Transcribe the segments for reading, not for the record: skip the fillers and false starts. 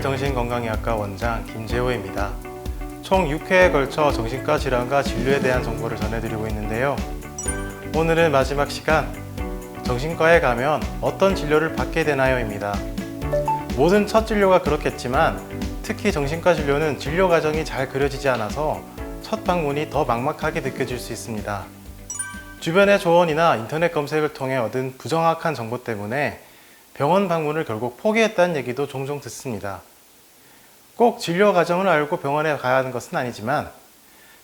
정신건강의학과 원장 김재호입니다. 총 6회에 걸쳐 정신과 질환과 진료에 대한 정보를 전해드리고 있는데요. 오늘은 마지막 시간, 정신과에 가면 어떤 진료를 받게 되나요?입니다. 모든 첫 진료가 그렇겠지만 특히 정신과 진료는 진료 과정이 잘 그려지지 않아서 첫 방문이 더 막막하게 느껴질 수 있습니다. 주변의 조언이나 인터넷 검색을 통해 얻은 부정확한 정보 때문에 병원 방문을 결국 포기했다는 얘기도 종종 듣습니다. 꼭 진료 과정을 알고 병원에 가야 하는 것은 아니지만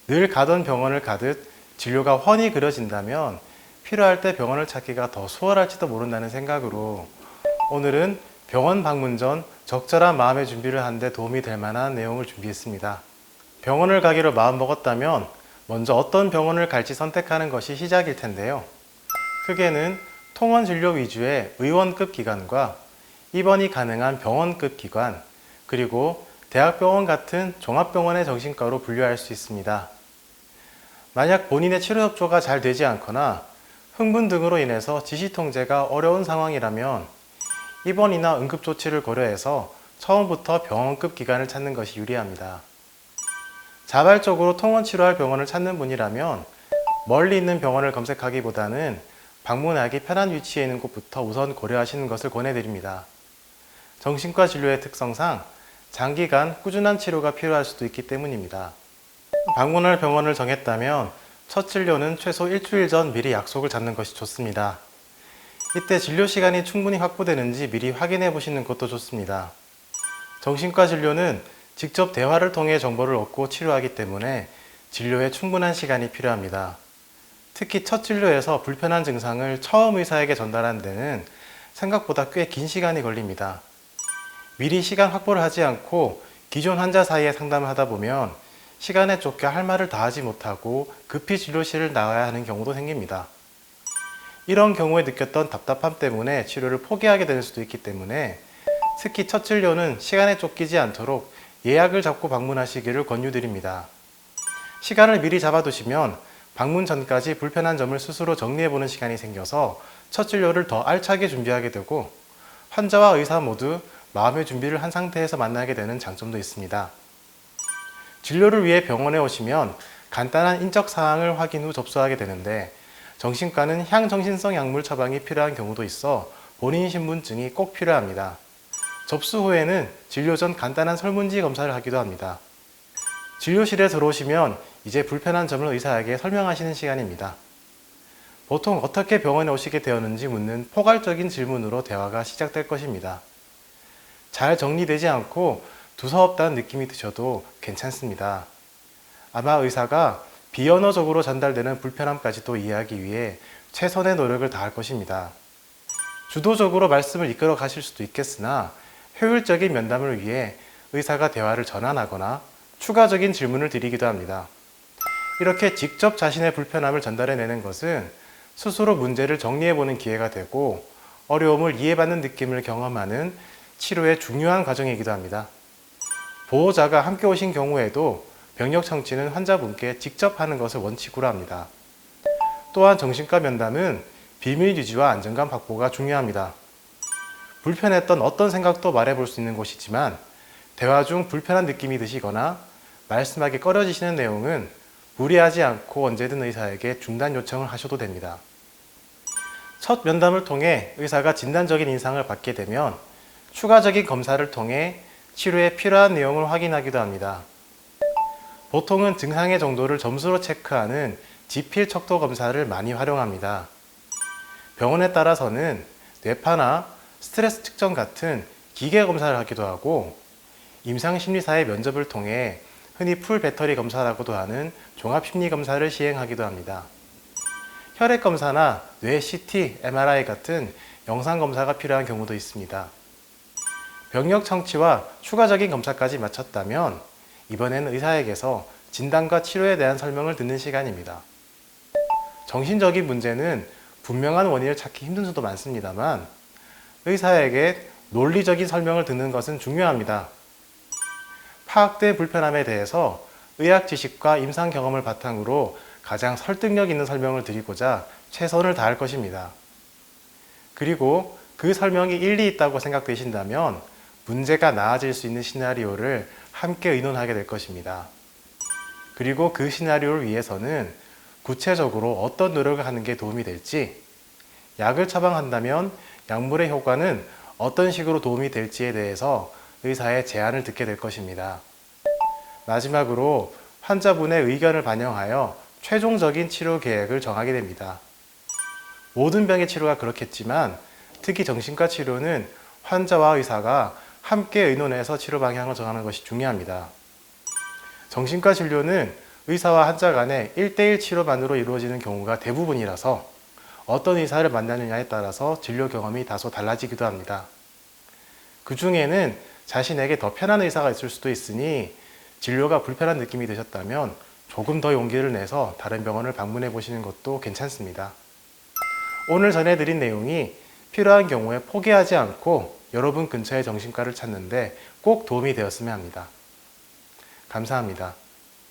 늘 가던 병원을 가듯 진료가 훤히 그려진다면 필요할 때 병원을 찾기가 더 수월할지도 모른다는 생각으로 오늘은 병원 방문 전 적절한 마음의 준비를 하는 데 도움이 될 만한 내용을 준비했습니다. 병원을 가기로 마음먹었다면 먼저 어떤 병원을 갈지 선택하는 것이 시작일 텐데요. 크게는 통원 진료 위주의 의원급 기관과 입원이 가능한 병원급 기관, 그리고 대학병원 같은 종합병원의 정신과로 분류할 수 있습니다. 만약 본인의 치료 협조가 잘 되지 않거나 흥분 등으로 인해서 지시통제가 어려운 상황이라면 입원이나 응급조치를 고려해서 처음부터 병원급 기관을 찾는 것이 유리합니다. 자발적으로 통원 치료할 병원을 찾는 분이라면 멀리 있는 병원을 검색하기보다는 방문하기 편한 위치에 있는 곳부터 우선 고려하시는 것을 권해드립니다. 정신과 진료의 특성상 장기간 꾸준한 치료가 필요할 수도 있기 때문입니다. 방문할 병원을 정했다면 첫 진료는 최소 일주일 전 미리 약속을 잡는 것이 좋습니다. 이때 진료 시간이 충분히 확보되는지 미리 확인해 보시는 것도 좋습니다. 정신과 진료는 직접 대화를 통해 정보를 얻고 치료하기 때문에 진료에 충분한 시간이 필요합니다. 특히 첫 진료에서 불편한 증상을 처음 의사에게 전달하는 데는 생각보다 꽤 긴 시간이 걸립니다. 미리 시간 확보를 하지 않고 기존 환자 사이에 상담을 하다 보면 시간에 쫓겨 할 말을 다 하지 못하고 급히 진료실을 나가야 하는 경우도 생깁니다. 이런 경우에 느꼈던 답답함 때문에 치료를 포기하게 될 수도 있기 때문에 특히 첫 진료는 시간에 쫓기지 않도록 예약을 잡고 방문하시기를 권유드립니다. 시간을 미리 잡아두시면 방문 전까지 불편한 점을 스스로 정리해보는 시간이 생겨서 첫 진료를 더 알차게 준비하게 되고 환자와 의사 모두 마음의 준비를 한 상태에서 만나게 되는 장점도 있습니다. 진료를 위해 병원에 오시면 간단한 인적 사항을 확인 후 접수하게 되는데 정신과는 향정신성 약물 처방이 필요한 경우도 있어 본인 신분증이 꼭 필요합니다. 접수 후에는 진료 전 간단한 설문지 검사를 하기도 합니다. 진료실에 들어오시면 이제 불편한 점을 의사에게 설명하시는 시간입니다. 보통 어떻게 병원에 오시게 되었는지 묻는 포괄적인 질문으로 대화가 시작될 것입니다. 잘 정리되지 않고 두서없다는 느낌이 드셔도 괜찮습니다. 아마 의사가 비언어적으로 전달되는 불편함까지도 이해하기 위해 최선의 노력을 다할 것입니다. 주도적으로 말씀을 이끌어 가실 수도 있겠으나 효율적인 면담을 위해 의사가 대화를 전환하거나 추가적인 질문을 드리기도 합니다. 이렇게 직접 자신의 불편함을 전달해내는 것은 스스로 문제를 정리해보는 기회가 되고 어려움을 이해받는 느낌을 경험하는 치료의 중요한 과정이기도 합니다. 보호자가 함께 오신 경우에도 병력 청취는 환자분께 직접 하는 것을 원칙으로 합니다. 또한 정신과 면담은 비밀 유지와 안정감 확보가 중요합니다. 불편했던 어떤 생각도 말해볼 수 있는 곳이지만 대화 중 불편한 느낌이 드시거나 말씀하기 꺼려지시는 내용은 무리하지 않고 언제든 의사에게 중단 요청을 하셔도 됩니다. 첫 면담을 통해 의사가 진단적인 인상을 받게 되면 추가적인 검사를 통해 치료에 필요한 내용을 확인하기도 합니다. 보통은 증상의 정도를 점수로 체크하는 지필 척도 검사를 많이 활용합니다. 병원에 따라서는 뇌파나 스트레스 측정 같은 기계 검사를 하기도 하고 임상심리사의 면접을 통해 흔히 풀 배터리 검사라고도 하는 종합심리검사를 시행하기도 합니다. 혈액검사나 뇌 CT, MRI 같은 영상검사가 필요한 경우도 있습니다. 병력 청취와 추가적인 검사까지 마쳤다면 이번에는 의사에게서 진단과 치료에 대한 설명을 듣는 시간입니다. 정신적인 문제는 분명한 원인을 찾기 힘든 수도 많습니다만 의사에게 논리적인 설명을 듣는 것은 중요합니다. 파악된 불편함에 대해서 의학 지식과 임상 경험을 바탕으로 가장 설득력 있는 설명을 드리고자 최선을 다할 것입니다. 그리고 그 설명이 일리 있다고 생각되신다면 문제가 나아질 수 있는 시나리오를 함께 의논하게 될 것입니다. 그리고 그 시나리오를 위해서는 구체적으로 어떤 노력을 하는 게 도움이 될지, 약을 처방한다면 약물의 효과는 어떤 식으로 도움이 될지에 대해서 의사의 제안을 듣게 될 것입니다. 마지막으로 환자분의 의견을 반영하여 최종적인 치료 계획을 정하게 됩니다. 모든 병의 치료가 그렇겠지만 특히 정신과 치료는 환자와 의사가 함께 의논해서 치료 방향을 정하는 것이 중요합니다. 정신과 진료는 의사와 환자 간의 1대1 치료만으로 이루어지는 경우가 대부분이라서 어떤 의사를 만나느냐에 따라서 진료 경험이 다소 달라지기도 합니다. 그 중에는 자신에게 더 편한 의사가 있을 수도 있으니 진료가 불편한 느낌이 드셨다면 조금 더 용기를 내서 다른 병원을 방문해 보시는 것도 괜찮습니다. 오늘 전해드린 내용이 필요한 경우에 포기하지 않고 여러분 근처의 정신과를 찾는데 꼭 도움이 되었으면 합니다. 감사합니다.